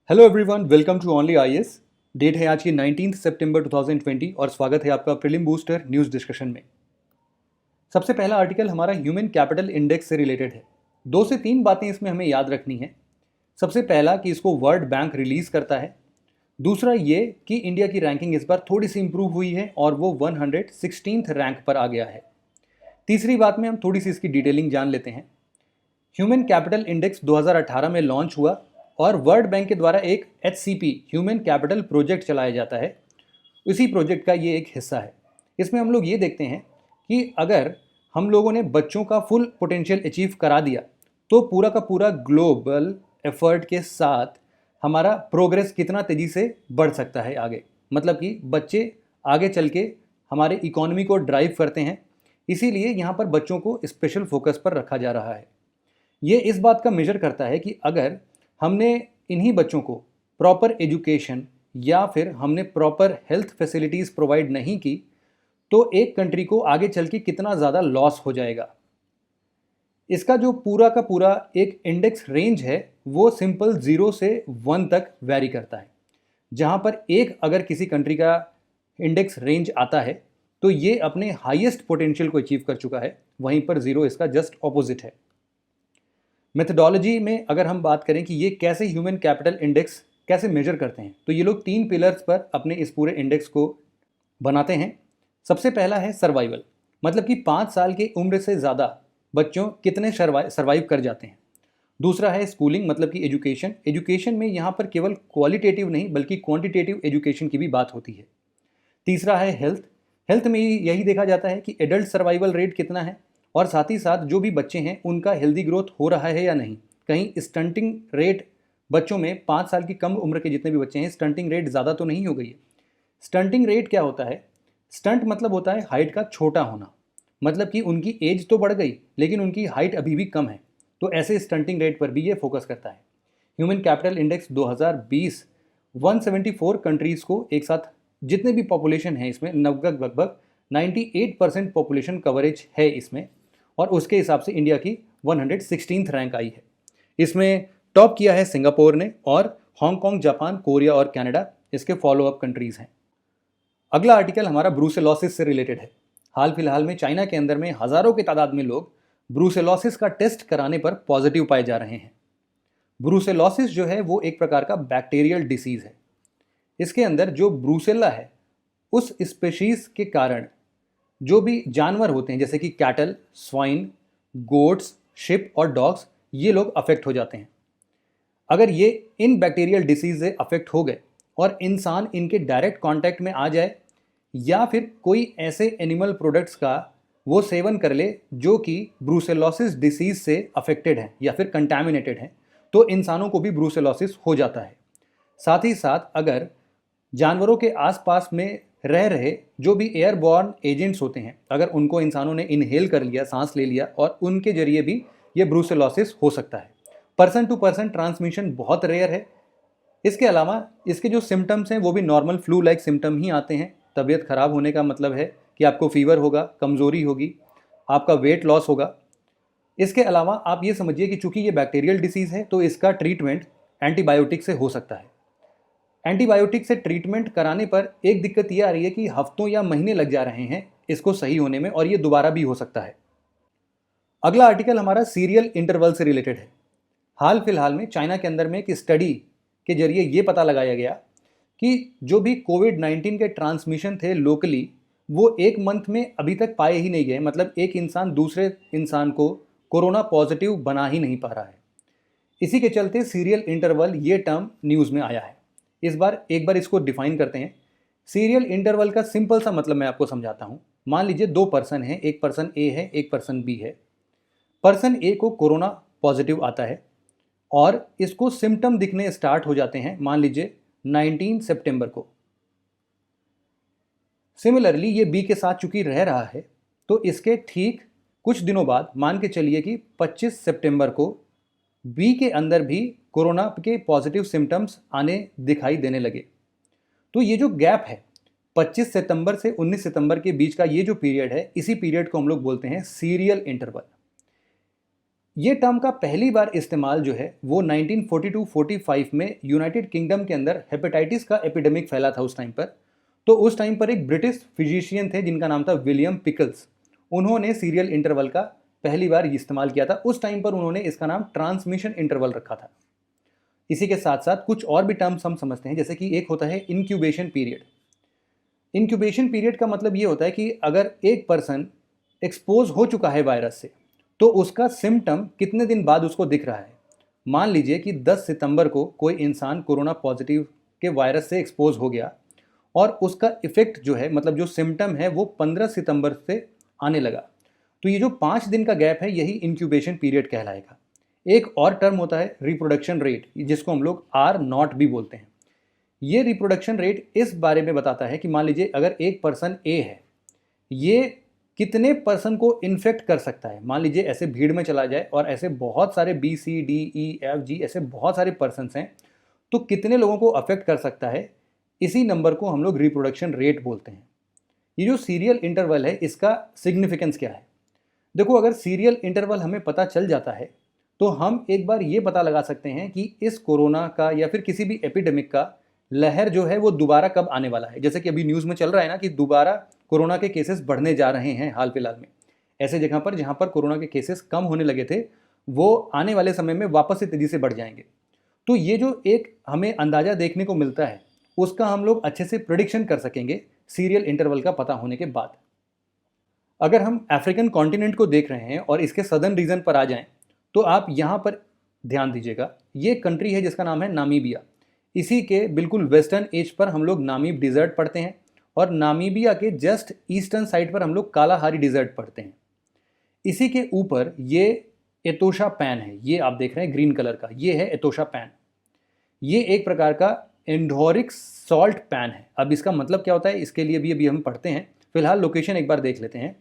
Hello everyone, welcome to only IAS. Date है आज की 19 सितंबर 2020 और स्वागत है आपका प्रीलिम बूस्टर न्यूज़ डिस्कशन में। सबसे पहला आर्टिकल हमारा ह्यूमन कैपिटल इंडेक्स से रिलेटेड है। 2 से 3 बातें इसमें हमें याद रखनी है। सबसे पहला कि इसको वर्ल्ड बैंक रिलीज़ करता है। दूसरा ये कि इंडिया की रैंकिंग इस बार थोड़ी सी इंप्रूव हुई है और वो 116th रैंक पर आ गया है। तीसरी बात में हम थोड़ी सी इसकी डिटेलिंग जान लेते हैं। ह्यूमन कैपिटल इंडेक्स 2018 में लॉन्च हुआ और वर्ल्ड बैंक के द्वारा एक HCP ह्यूमन कैपिटल प्रोजेक्ट चलाया जाता है। इसी प्रोजेक्ट का ये एक हिस्सा है। इसमें हम लोग ये देखते हैं कि अगर हम लोगों ने बच्चों का फुल पोटेंशियल अचीव करा दिया तो पूरा का पूरा ग्लोबल एफर्ट के साथ हमारा प्रोग्रेस कितना तेज़ी से बढ़ सकता है आगे। मतलब कि बच्चे आगे चल के हमारे इकोनॉमी को ड्राइव करते हैं, इसीलिए यहाँ पर बच्चों को स्पेशल फोकस पर रखा जा रहा है। ये इस बात का मेजर करता है कि अगर हमने इन्हीं बच्चों को प्रॉपर एजुकेशन या फिर हमने प्रॉपर हेल्थ फैसिलिटीज़ प्रोवाइड नहीं की तो एक कंट्री को आगे चल के कितना ज़्यादा लॉस हो जाएगा। इसका जो पूरा का पूरा एक इंडेक्स रेंज है वो सिंपल 0 से 1 तक वैरी करता है। जहाँ पर एक अगर किसी कंट्री का इंडेक्स रेंज आता है तो ये अपने हाईएस्ट पोटेंशियल को अचीव कर चुका है, वहीं पर 0 इसका जस्ट ऑपोजिट है। मेथडोलॉजी में अगर हम बात करें कि ये कैसे ह्यूमन कैपिटल इंडेक्स कैसे मेजर करते हैं तो ये लोग 3 पिलर्स पर अपने इस पूरे इंडेक्स को बनाते हैं। सबसे पहला है सर्वाइवल, मतलब कि 5 साल की उम्र से ज़्यादा बच्चों कितने सर्वाइव कर जाते हैं। दूसरा है स्कूलिंग, मतलब कि एजुकेशन में यहाँ पर केवल क्वालिटेटिव नहीं बल्कि क्वांटिटेटिव एजुकेशन की भी बात होती है। तीसरा है हेल्थ में यही देखा जाता है कि एडल्ट सर्वाइवल रेट कितना है और साथ ही साथ जो भी बच्चे हैं उनका हेल्दी ग्रोथ हो रहा है या नहीं। कहीं स्टंटिंग रेट बच्चों में 5 साल की कम उम्र के जितने भी बच्चे हैं स्टंटिंग रेट ज़्यादा तो नहीं हो गई है। स्टंटिंग रेट क्या होता है? स्टंट मतलब होता है हाइट का छोटा होना, मतलब कि उनकी एज तो बढ़ गई लेकिन उनकी हाइट अभी भी कम है, तो ऐसे स्टंटिंग रेट पर भी ये फोकस करता है। ह्यूमन कैपिटल इंडेक्स 2020 174 कंट्रीज़ को एक साथ जितने भी पॉपुलेशन है इसमें लगभग 98% पॉपुलेशन कवरेज है इसमें, और उसके हिसाब से इंडिया की 116th रैंक आई है। इसमें टॉप किया है सिंगापुर ने और हांगकांग, जापान, कोरिया और कनाडा इसके फॉलोअप कंट्रीज़ हैं। अगला आर्टिकल हमारा ब्रूसेलोसिस से रिलेटेड है। हाल फिलहाल में चाइना के अंदर में हज़ारों की तादाद में लोग ब्रूसेलोसिस का टेस्ट कराने पर पॉजिटिव पाए जा रहे हैं। ब्रूसेलोसिस जो है वो एक प्रकार का बैक्टीरियल डिसीज़ है। इसके अंदर जो ब्रूसेला है उस स्पेशीज़ के कारण जो भी जानवर होते हैं जैसे कि कैटल, स्वाइन, गोट्स, शिप और डॉग्स, ये लोग अफेक्ट हो जाते हैं। अगर ये इन बैक्टीरियल डिसीज से अफेक्ट हो गए और इंसान इनके डायरेक्ट कांटेक्ट में आ जाए या फिर कोई ऐसे एनिमल प्रोडक्ट्स का वो सेवन कर ले जो कि ब्रूसेलोसिस डिसीज से अफेक्टेड है या फिर कंटामिनेटेड है, तो इंसानों को भी ब्रूसेलोसिस हो जाता है। साथ ही साथ अगर जानवरों के आसपास में रह रहे जो भी एयरबॉर्न एजेंट्स होते हैं, अगर उनको इंसानों ने इनहेल कर लिया, सांस ले लिया, और उनके जरिए भी ये ब्रूसेलोसिस हो सकता है। पर्सन टू पर्सन ट्रांसमिशन बहुत रेयर है। इसके अलावा इसके जो सिम्टम्स हैं वो भी नॉर्मल फ्लू लाइक सिम्टम ही आते हैं। तबीयत खराब होने का मतलब है कि आपको फीवर होगा, कमज़ोरी होगी, आपका वेट लॉस होगा। इसके अलावा आप ये समझिए कि चूंकि ये बैक्टीरियल डिसीज़ है तो इसका ट्रीटमेंट एंटीबायोटिक से हो सकता है। एंटीबायोटिक से ट्रीटमेंट कराने पर एक दिक्कत ये आ रही है कि हफ्तों या महीने लग जा रहे हैं इसको सही होने में, और ये दोबारा भी हो सकता है। अगला आर्टिकल हमारा सीरियल इंटरवल से रिलेटेड है। हाल फिलहाल में चाइना के अंदर में एक स्टडी के जरिए ये पता लगाया गया कि जो भी कोविड-19 के ट्रांसमिशन थे लोकली, वो एक मंथ में अभी तक पाए ही नहीं गए। मतलब एक इंसान दूसरे इंसान को कोरोना पॉजिटिव बना ही नहीं पा रहा है। इसी के चलते सीरियल इंटरवल ये टर्म न्यूज़ में आया है। इस बार एक बार इसको डिफाइन करते हैं। सीरियल इंटरवल का सिंपल सा मतलब मैं आपको समझाता हूँ। मान लीजिए 2 पर्सन हैं, एक पर्सन ए है, एक पर्सन बी है। पर्सन ए को कोरोना पॉजिटिव आता है और इसको सिम्टम दिखने स्टार्ट हो जाते हैं मान लीजिए 19 सितंबर को। सिमिलरली ये बी के साथ चूंकि रह रहा है तो इसके ठीक कुछ दिनों बाद मान के चलिए कि 25 सितंबर को बी के अंदर भी कोरोना के पॉजिटिव सिम्टम्स आने दिखाई देने लगे। तो ये जो गैप है 25 सितंबर से 19 सितंबर के बीच का ये जो पीरियड है, इसी पीरियड को हम लोग बोलते हैं सीरियल इंटरवल। ये टर्म का पहली बार इस्तेमाल जो है वो 1942-45 में यूनाइटेड किंगडम के अंदर हेपेटाइटिस का एपिडेमिक फैला था उस टाइम पर। तो उस टाइम पर एक ब्रिटिश फिजिशियन थे जिनका नाम था विलियम पिकल्स। उन्होंने सीरियल इंटरवल का पहली बार इस्तेमाल किया था। उस टाइम पर उन्होंने इसका नाम ट्रांसमिशन इंटरवल रखा था। इसी के साथ साथ कुछ और भी टर्म्स हम समझते हैं, जैसे कि एक होता है इंक्यूबेशन पीरियड। इंक्यूबेशन पीरियड का मतलब ये होता है कि अगर एक पर्सन एक्सपोज हो चुका है वायरस से तो उसका सिम्टम कितने दिन बाद उसको दिख रहा है। मान लीजिए कि 10 सितंबर को कोई इंसान कोरोना पॉजिटिव के वायरस से एक्सपोज हो गया और उसका इफेक्ट जो है, मतलब जो सिम्टम है, वो 15 सितंबर से आने लगा। तो ये जो 5 दिन का गैप है यही इंक्यूबेशन पीरियड कहलाएगा। एक और टर्म होता है रिप्रोडक्शन रेट, जिसको हम लोग R0 भी बोलते हैं। ये रिप्रोडक्शन रेट इस बारे में बताता है कि मान लीजिए अगर एक पर्सन ए है, ये कितने पर्सन को इन्फेक्ट कर सकता है। मान लीजिए ऐसे भीड़ में चला जाए और ऐसे बहुत सारे BCDEFG ऐसे बहुत सारे पर्सन्स हैं, तो कितने लोगों को अफेक्ट कर सकता है, इसी नंबर को हम लोग रिप्रोडक्शन रेट बोलते हैं। ये जो सीरियल इंटरवल है इसका सिग्निफिकेंस क्या है? देखो, अगर सीरियल इंटरवल हमें पता चल जाता है तो हम एक बार ये पता लगा सकते हैं कि इस कोरोना का या फिर किसी भी एपिडेमिक का लहर जो है वो दोबारा कब आने वाला है। जैसे कि अभी न्यूज़ में चल रहा है ना कि दोबारा कोरोना के केसेस बढ़ने जा रहे हैं हाल फिलहाल में। ऐसे जगह पर जहाँ पर कोरोना के केसेस कम होने लगे थे वो आने वाले समय में वापस से तेज़ी से बढ़ जाएंगे। तो ये जो एक हमें अंदाज़ा देखने को मिलता है उसका हम लोग अच्छे से प्रिडिक्शन कर सकेंगे सीरियल इंटरवल का पता होने के बाद। अगर हम अफ्रीकन कॉन्टिनेंट को देख रहे हैं और इसके सदर्न रीजन पर आ जाएं तो आप यहाँ पर ध्यान दीजिएगा। ये कंट्री है जिसका नाम है नामीबिया। इसी के बिल्कुल वेस्टर्न एज पर हम लोग नामीब डिज़र्ट पढ़ते हैं और नामीबिया के जस्ट ईस्टर्न साइड पर हम लोग कालाहारी डिज़र्ट पढ़ते हैं। इसी के ऊपर ये एतोशा पैन है, ये आप देख रहे हैं ग्रीन कलर का, ये है एतोशा पैन। ये एक प्रकार का एंडोरिक सॉल्ट पैन है। अब इसका मतलब क्या होता है इसके लिए भी अभी हम पढ़ते हैं, फिलहाल लोकेशन एक बार देख लेते हैं।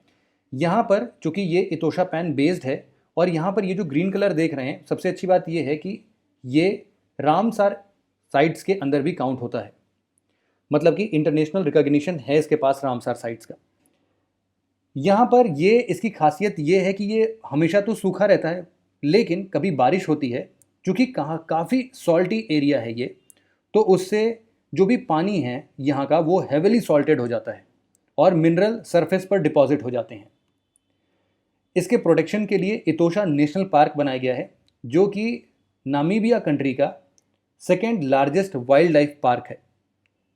यहाँ पर चूंकि ये इतोशा पैन बेस्ड है और यहाँ पर ये जो ग्रीन कलर देख रहे हैं, सबसे अच्छी बात ये है कि ये रामसार साइट्स के अंदर भी काउंट होता है। मतलब कि इंटरनेशनल रिकॉग्निशन है इसके पास रामसार साइट्स का। यहाँ पर ये इसकी खासियत ये है कि ये हमेशा तो सूखा रहता है लेकिन कभी बारिश होती है, चूँकि काफ़ी सॉल्टी एरिया है ये, तो उससे जो भी पानी है यहाँ का वो हेविली सॉल्टेड हो जाता है और मिनरल सरफेस पर डिपॉजिट हो जाते हैं। इसके प्रोटेक्शन के लिए इतोशा नेशनल पार्क बनाया गया है जो कि नामीबिया कंट्री का second largest wild life park है।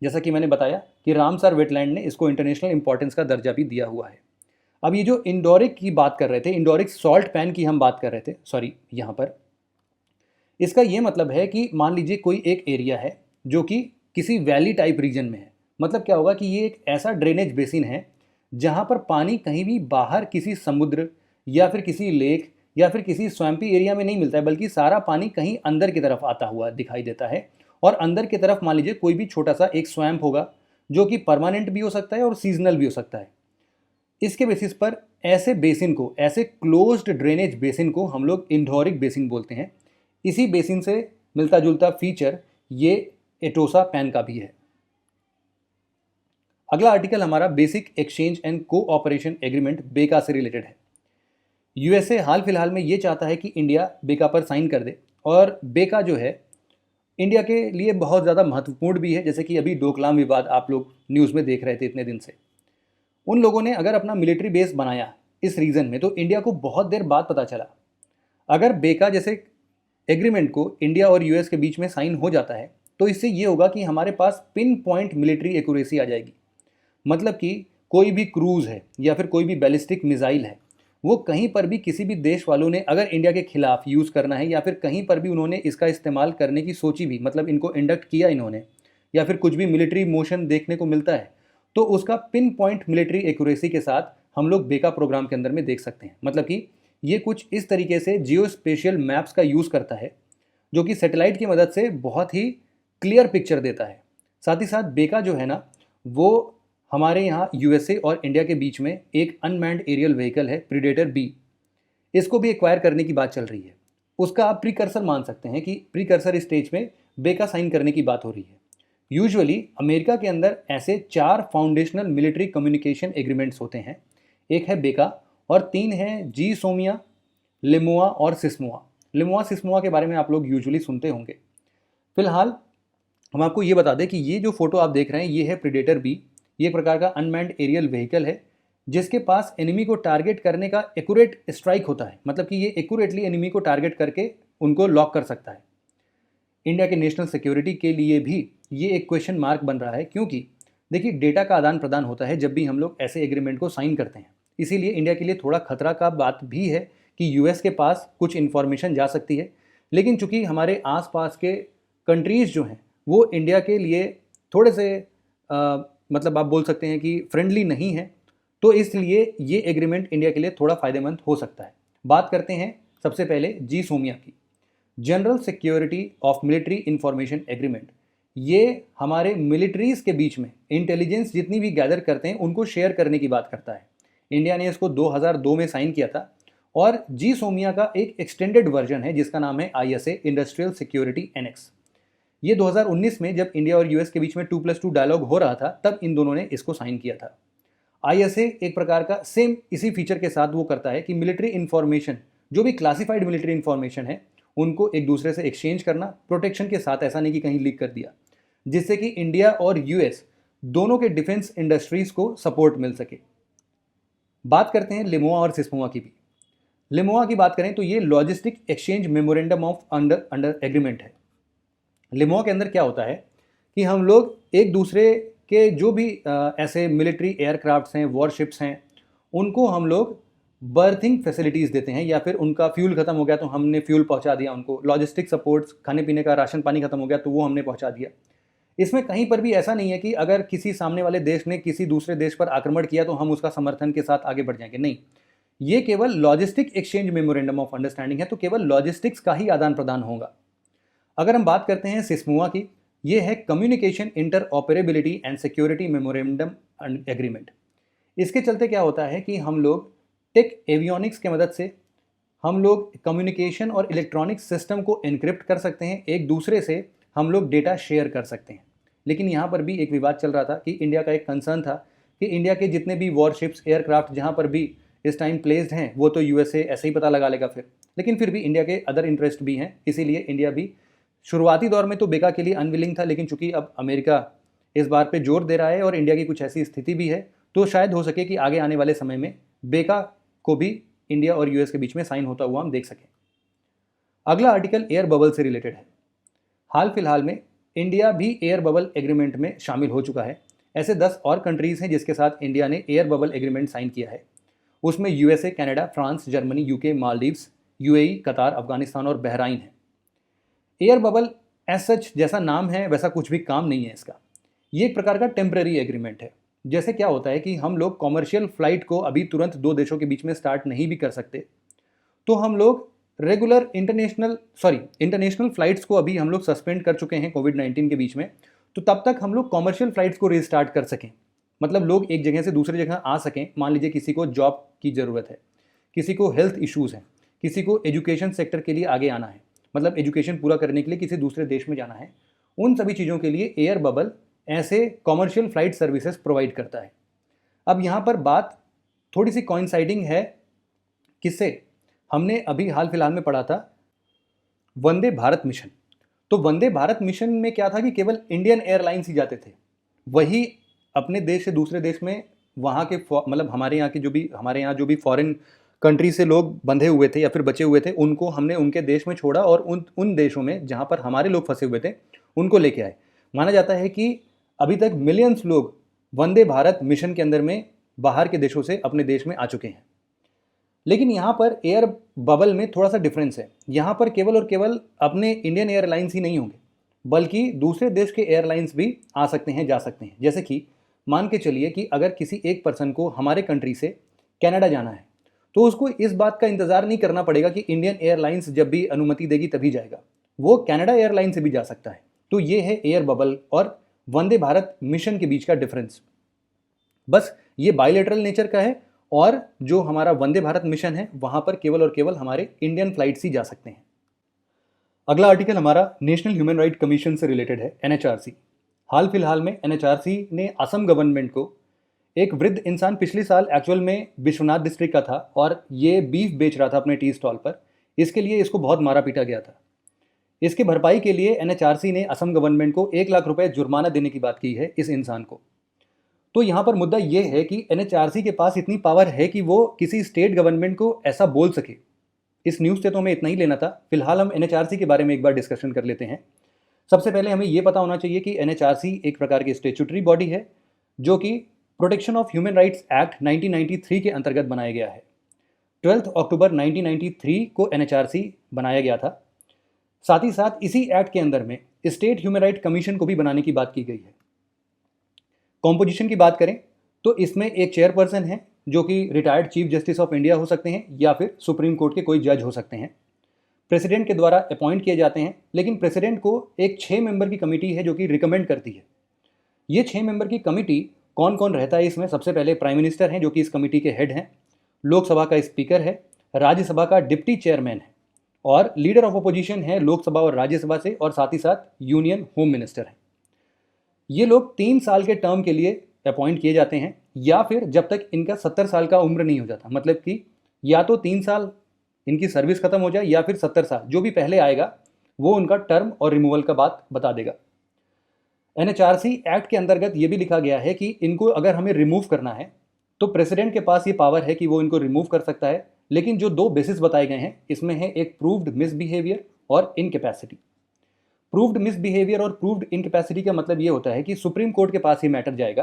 जैसा कि मैंने बताया कि रामसार वेटलैंड ने इसको इंटरनेशनल इंपॉर्टेंस का दर्जा भी दिया हुआ है। अब ये जो इंडोरिक की बात कर रहे थे, इंडोरिक सॉल्ट पैन की हम बात कर रहे थे, सॉरी, यहाँ पर इसका ये मतलब है कि मान लीजिए कोई एक एरिया है जो कि किसी वैली टाइप रीजन में है। मतलब क्या होगा कि ये एक ऐसा ड्रेनेज बेसिन है जहाँ पर पानी कहीं भी बाहर किसी समुद्र या फिर किसी लेक या फिर किसी स्वैम्पी एरिया में नहीं मिलता है, बल्कि सारा पानी कहीं अंदर की तरफ आता हुआ दिखाई देता है। और अंदर की तरफ मान लीजिए कोई भी छोटा सा एक स्वैम्प होगा जो कि परमानेंट भी हो सकता है और सीजनल भी हो सकता है। इसके बेसिस पर ऐसे बेसिन को, ऐसे क्लोज्ड ड्रेनेज बेसिन को हम लोग इंडोरिक बेसिन बोलते हैं। इसी बेसिन से मिलता जुलता फीचर ये एटोसा पैन का भी है। अगला आर्टिकल हमारा basic exchange and cooperation agreement बेका से रिलेटेड है। यूएसए हाल फिलहाल में ये चाहता है कि इंडिया बेका पर साइन कर दे और बेका जो है इंडिया के लिए बहुत ज़्यादा महत्वपूर्ण भी है। जैसे कि अभी डोकलाम विवाद आप लोग न्यूज़ में देख रहे थे इतने दिन से, उन लोगों ने अगर अपना मिलिट्री बेस बनाया इस रीजन में तो इंडिया को बहुत देर बाद पता चला। अगर बेका जैसे एग्रीमेंट को इंडिया और यूएस के बीच में साइन हो जाता है तो इससे ये होगा कि हमारे पास पिन पॉइंट मिलिट्री एक्यूरेसी आ जाएगी। मतलब कि कोई भी क्रूज़ है या फिर कोई भी बैलिस्टिक मिसाइल है, वो कहीं पर भी किसी भी देश वालों ने अगर इंडिया के खिलाफ यूज़ करना है या फिर कहीं पर भी उन्होंने इसका इस्तेमाल करने की सोची भी, मतलब इनको इंडक्ट किया इन्होंने, या फिर कुछ भी मिलिट्री मोशन देखने को मिलता है, तो उसका पिन पॉइंट मिलिट्री एक्यूरेसी के साथ हम लोग बेका प्रोग्राम के अंदर में देख सकते हैं। मतलब कि ये कुछ इस तरीके से जियो स्पेशियल मैप्स का यूज़ करता है जो कि सैटेलाइट की मदद से बहुत ही क्लियर पिक्चर देता है। साथ ही साथ बेका जो है ना, वो हमारे यहाँ यूएसए और इंडिया के बीच में एक अनमैन्ड एरियल व्हीकल है प्रीडेटर बी, इसको भी एक्वायर करने की बात चल रही है। उसका आप प्रीकर्सर मान सकते हैं कि प्रीकर्सर स्टेज में बेका साइन करने की बात हो रही है। यूजुअली अमेरिका के अंदर ऐसे 4 फाउंडेशनल मिलिट्री कम्युनिकेशन एग्रीमेंट्स होते हैं। एक है बेका और 3 हैं जी सोमिया, लिमुआ और सिस्मुआ। लिमुआ सिस्मुआ के बारे में आप लोग यूजुअली सुनते होंगे। फिलहाल हम आपको ये बता दें कि ये जो फोटो आप देख रहे हैं ये है प्रीडेटर बी। ये एक प्रकार का अनमैन्ड एरियल व्हीकल है जिसके पास एनिमी को टारगेट करने का एक्यूरेट स्ट्राइक होता है, मतलब कि ये एक्यूरेटली एनिमी को टारगेट करके उनको लॉक कर सकता है। इंडिया के नेशनल सिक्योरिटी के लिए भी ये एक क्वेश्चन मार्क बन रहा है, क्योंकि देखिए डेटा का आदान प्रदान होता है जब भी हम लोग ऐसे एग्रीमेंट को साइन करते हैं। इसीलिए इंडिया के लिए थोड़ा खतरा का बात भी है कि यूएस के पास कुछ इन्फॉर्मेशन जा सकती है, लेकिन चूंकि हमारे आसपास के कंट्रीज़ जो हैं वो इंडिया के लिए थोड़े से मतलब आप बोल सकते हैं कि फ्रेंडली नहीं है, तो इसलिए ये एग्रीमेंट इंडिया के लिए थोड़ा फ़ायदेमंद हो सकता है। बात करते हैं सबसे पहले जी सोमिया की, general security of military information agreement. ये हमारे मिलिट्रीज़ के बीच में इंटेलिजेंस जितनी भी गैदर करते हैं उनको शेयर करने की बात करता है। इंडिया ने इसको 2002 में साइन किया था और जी सोमिया का एक एक्सटेंडेड वर्जन है जिसका नाम है ISA इंडस्ट्रियल सिक्योरिटी एनेक्स। ये 2019 में जब इंडिया और यूएस के बीच में 2+2 डायलॉग हो रहा था तब इन दोनों ने इसको साइन किया था। ISA एक प्रकार का सेम इसी फीचर के साथ वो करता है कि मिलिट्री इंफॉर्मेशन, जो भी क्लासिफाइड मिलिट्री इंफॉर्मेशन है, उनको एक दूसरे से एक्सचेंज करना प्रोटेक्शन के साथ, ऐसा नहीं कि कहीं लीक कर दिया, जिससे कि इंडिया और यूएस दोनों के डिफेंस इंडस्ट्रीज को सपोर्ट मिल सके। बात करते हैं लिमुआ और सिस्मुआ की भी। लिमुआ की बात करें तो ये logistic exchange memorandum of under agreement है। लिमुआ के अंदर क्या होता है कि हम लोग एक दूसरे के जो भी ऐसे मिलिट्री एयरक्राफ्ट्स हैं, वॉरशिप्स हैं, उनको हम लोग बर्थिंग फैसिलिटीज़ देते हैं, या फिर उनका फ्यूल ख़त्म हो गया तो हमने फ्यूल पहुंचा दिया उनको, लॉजिस्टिक सपोर्ट्स, खाने पीने का राशन पानी ख़त्म हो गया तो वो हमने पहुंचा दिया। इसमें कहीं पर भी ऐसा नहीं है कि अगर किसी सामने वाले देश ने किसी दूसरे देश पर आक्रमण किया तो हम उसका समर्थन के साथ आगे बढ़ जाएंगे, नहीं। ये केवल logistic exchange memorandum of understanding है, तो केवल लॉजिस्टिक्स का ही आदान प्रदान होगा। अगर हम बात करते हैं सिस्मुआ की, ये है communication inter operability and security memorandum agreement. इसके चलते क्या होता है कि हम लोग टेक एवियोनिक्स के मदद से हम लोग कम्युनिकेशन और इलेक्ट्रॉनिक सिस्टम को एनक्रिप्ट कर सकते हैं, एक दूसरे से हम लोग डेटा शेयर कर सकते हैं। लेकिन यहाँ पर भी एक विवाद चल रहा था कि इंडिया का एक कंसर्न था कि इंडिया के जितने भी वॉरशिप्स, एयरक्राफ्ट जहाँ पर भी इस टाइम प्लेस्ड हैं वो तो यूएसए ऐसे ही पता लगा लेगा फिर, लेकिन फिर भी इंडिया के अदर इंटरेस्ट भी हैं, इसीलिए इंडिया भी शुरुआती दौर में तो बेका के लिए अनविलिंग था, लेकिन चूंकि अब अमेरिका इस बात पे जोर दे रहा है और इंडिया की कुछ ऐसी स्थिति भी है, तो शायद हो सके कि आगे आने वाले समय में बेका को भी इंडिया और यूएस के बीच में साइन होता हुआ हम देख सकें। अगला आर्टिकल एयर बबल से रिलेटेड है। हाल फिलहाल में इंडिया भी एयर बबल एग्रीमेंट में शामिल हो चुका है। ऐसे 10 और कंट्रीज़ हैं जिसके साथ इंडिया ने एयर बबल एग्रीमेंट साइन किया है। उसमें USA, Canada, France, Germany, UK, Maldives, UAE, कतार, अफगानिस्तान और बहराइन है। एयर बबल एज सच जैसा नाम है वैसा कुछ भी काम नहीं है इसका। ये एक प्रकार का टेम्पररी एग्रीमेंट है। जैसे क्या होता है कि हम लोग कॉमर्शियल फ्लाइट को अभी तुरंत दो देशों के बीच में स्टार्ट नहीं भी कर सकते, तो हम लोग रेगुलर इंटरनेशनल फ्लाइट्स को अभी हम लोग सस्पेंड कर चुके हैं कोविड-19 के बीच में, तो तब तक हम लोग कॉमर्शियल फ्लाइट्स को रीस्टार्ट कर सकें, मतलब लोग एक जगह से दूसरी जगह आ सकें। मान लीजिए किसी को जॉब की ज़रूरत है, किसी को हेल्थ इश्यूज़ हैं, किसी को एजुकेशन सेक्टर के लिए आगे आना है, मतलब एजुकेशन पूरा करने के लिए किसी दूसरे देश में जाना है, उन सभी चीज़ों के लिए एयर बबल ऐसे कॉमर्शियल फ्लाइट सर्विसेज प्रोवाइड करता है। अब यहाँ पर बात थोड़ी सी कॉइंसाइडिंग है, किससे? हमने अभी हाल फिलहाल में पढ़ा था वंदे भारत मिशन। तो वंदे भारत मिशन में क्या था कि केवल इंडियन एयरलाइंस ही जाते थे, वही अपने देश से दूसरे देश में वहाँ के मतलब हमारे यहाँ जो भी फॉरेन कंट्री से लोग बंधे हुए थे या फिर बचे हुए थे, उनको हमने उनके देश में छोड़ा और उन देशों में जहाँ पर हमारे लोग फंसे हुए थे उनको लेके आए। माना जाता है कि अभी तक मिलियंस लोग वंदे भारत मिशन के अंदर में बाहर के देशों से अपने देश में आ चुके हैं। लेकिन यहाँ पर एयर बबल में थोड़ा सा डिफरेंस है। यहाँ पर केवल और केवल अपने इंडियन एयरलाइंस ही नहीं होंगे, बल्कि दूसरे देश के एयरलाइंस भी आ सकते हैं, जा सकते हैं। जैसे कि मान के चलिए कि अगर किसी एक पर्सन को हमारे कंट्री से कनाडा जाना है, तो उसको इस बात का इंतज़ार नहीं करना पड़ेगा कि इंडियन एयरलाइंस जब भी अनुमति देगी तभी जाएगा, वो कनाडा एयरलाइन से भी जा सकता है। तो ये है एयर बबल और वंदे भारत मिशन के बीच का डिफरेंस। बस ये बायलैटरल नेचर का है, और जो हमारा वंदे भारत मिशन है वहाँ पर केवल और केवल हमारे इंडियन फ्लाइट्स ही जा सकते हैं। अगला आर्टिकल हमारा नेशनल ह्यूमन राइट कमीशन से रिलेटेड है, NHRC। हाल फिलहाल में NHRC ने असम गवर्नमेंट को एक वृद्ध इंसान पिछले साल एक्चुअल में विश्वनाथ डिस्ट्रिक्ट का था और ये बीफ बेच रहा था अपने टी स्टॉल पर। इसके लिए इसको बहुत मारा पीटा गया था। इसकी भरपाई के लिए एनएचआरसी ने असम गवर्नमेंट को 1 लाख रुपए जुर्माना देने की बात की है इस इंसान को। तो यहाँ पर मुद्दा ये है कि एनएचआरसी के पास इतनी पावर है कि वो किसी स्टेट गवर्नमेंट को ऐसा बोल सके। इस न्यूज़ से तो हमें इतना ही लेना था। फिलहाल हम एनएचआरसी के बारे में एक बार डिस्कशन कर लेते हैं। सबसे पहले हमें ये पता होना चाहिए कि एनएचआरसी एक प्रकार की स्टेचुटरी बॉडी है जो कि protection of human rights act 1993 के अंतर्गत बनाया गया है। 12 अक्टूबर 1993 को एनएचआरसी बनाया गया था। साथ ही साथ इसी एक्ट के अंदर में स्टेट ह्यूमन राइट कमीशन को भी बनाने की बात की गई है। कॉम्पोजिशन की बात करें तो इसमें एक चेयरपर्सन है जो कि retired chief justice of India हो सकते हैं या फिर सुप्रीम कोर्ट के कोई जज हो सकते हैं। प्रेसिडेंट के द्वारा अपॉइंट किए जाते हैं, लेकिन प्रेसिडेंट को एक 6 मेंबर की कमेटी है जो कि रिकमेंड करती है। ये 6 मेंबर की कमेटी कौन कौन रहता है इसमें? सबसे पहले प्राइम मिनिस्टर हैं जो कि इस कमेटी के हेड हैं, लोकसभा का स्पीकर है, राज्यसभा का डिप्टी चेयरमैन है और लीडर ऑफ अपोजिशन है लोकसभा और राज्यसभा से, और साथ ही साथ यूनियन होम मिनिस्टर है। ये लोग 3 साल के टर्म के लिए अपॉइंट किए जाते हैं या फिर जब तक इनका 70 साल का उम्र नहीं हो जाता। मतलब कि या तो 3 साल इनकी सर्विस खत्म हो जाए या फिर 70 साल, जो भी पहले आएगा वो उनका टर्म और रिमूवल का बात बता देगा। एनएचआरसी एक्ट के अंतर्गत ये भी लिखा गया है कि इनको अगर हमें रिमूव करना है तो प्रेसिडेंट के पास ये पावर है कि वो इनको रिमूव कर सकता है, लेकिन जो 2 बेसिस बताए गए हैं इसमें है एक प्रूव्ड मिसबिहेवियर और इनकैपेसिटी। प्रूव्ड मिसबिहेवियर और प्रूव्ड इनकैपेसिटी का मतलब ये होता है कि सुप्रीम कोर्ट के पास ये मैटर जाएगा,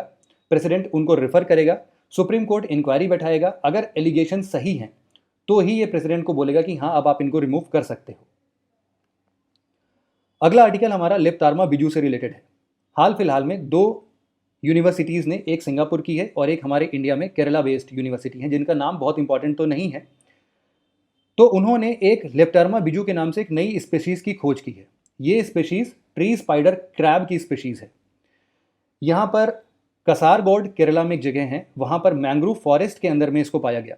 प्रेसिडेंट उनको रेफर करेगा, सुप्रीम कोर्ट इंक्वायरी बैठाएगा, अगर एलिगेशन सही हैं तो ही ये प्रेसिडेंट को बोलेगा कि हाँ अब आप इनको रिमूव कर सकते हो। अगला आर्टिकल हमारा लेप्टार्मा बिजू से रिलेटेड है। हाल फिलहाल में 2 यूनिवर्सिटीज़ ने, एक सिंगापुर की है और एक हमारे इंडिया में केरला बेस्ड यूनिवर्सिटी है, जिनका नाम बहुत इंपॉर्टेंट तो नहीं है। तो उन्होंने एक लेप्टार्मा बिजू के नाम से एक नई स्पेशीज़ की खोज की है। ये स्पेशीज़ ट्री स्पाइडर क्रैब की स्पेशीज़ है। यहाँ पर कसारगोड केरला में एक जगह है, वहाँ पर मैंग्रोव फॉरेस्ट के अंदर में इसको पाया गया।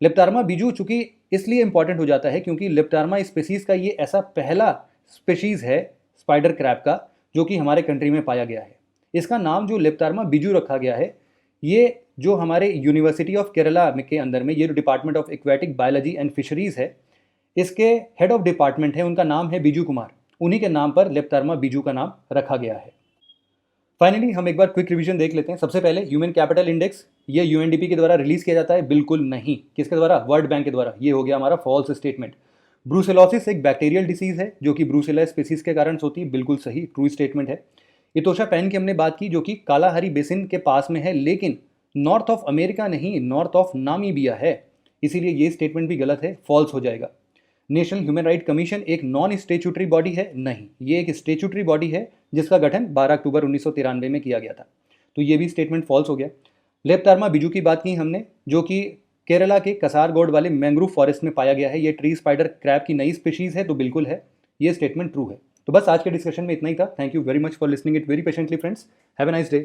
लेप्टार्मा बिजू चूंकि इसलिए इंपॉर्टेंट हो जाता है क्योंकि लेप्टार्मा स्पेशीज़ का ये ऐसा पहला स्पेशीज़ है स्पाइडर क्रैब का जो कि हमारे कंट्री में पाया गया है। इसका नाम जो लेप्टार्मा बिजू रखा गया है, ये जो हमारे यूनिवर्सिटी ऑफ केरला के अंदर में ये जो department of aquatic biology and fisheries है, इसके हेड ऑफ डिपार्टमेंट है, उनका नाम है बिजू कुमार। उन्हीं के नाम पर लेप्टार्मा बिजू का नाम रखा गया है। फाइनली हम एक बार क्विक रिवीजन देख लेते हैं। सबसे पहले ह्यूमन कैपिटल इंडेक्स, ये यूएनडीपी के द्वारा रिलीज किया जाता है? बिल्कुल नहीं। किसके द्वारा? वर्ल्ड बैंक के द्वारा। ये हो गया हमारा फॉल्स स्टेटमेंट। ब्रूसेलोसिस एक बैक्टीरियल डिसीज है जो कि ब्रूसेला स्पीसीज के कारण होती है, बिल्कुल सही, ट्रू स्टेटमेंट है। इतोशा पैन की हमने बात की जो कि कालाहारी बेसिन के पास में है, लेकिन नॉर्थ ऑफ अमेरिका नहीं, नॉर्थ ऑफ नामीबिया है, इसीलिए ये स्टेटमेंट भी गलत है, फॉल्स हो जाएगा। नेशनल ह्यूमन राइट कमीशन एक नॉन स्टेचुटरी बॉडी है? नहीं, ये एक स्टेचुटरी बॉडी है जिसका गठन 12 अक्टूबर 1993 में किया गया था, तो ये भी स्टेटमेंट फॉल्स हो गया। लेप्टार्मा बिजू की बात की हमने जो कि केरला के कसारगोड वाले मैंग्रोव फॉरेस्ट में पाया गया है, ये ट्री स्पाइडर क्रैब की नई स्पीशीज़ है, तो बिल्कुल है, ये स्टेटमेंट ट्रू है। तो बस आज के डिस्कशन में इतना ही था। Thank you very much for listening it very patiently friends. Have a nice day.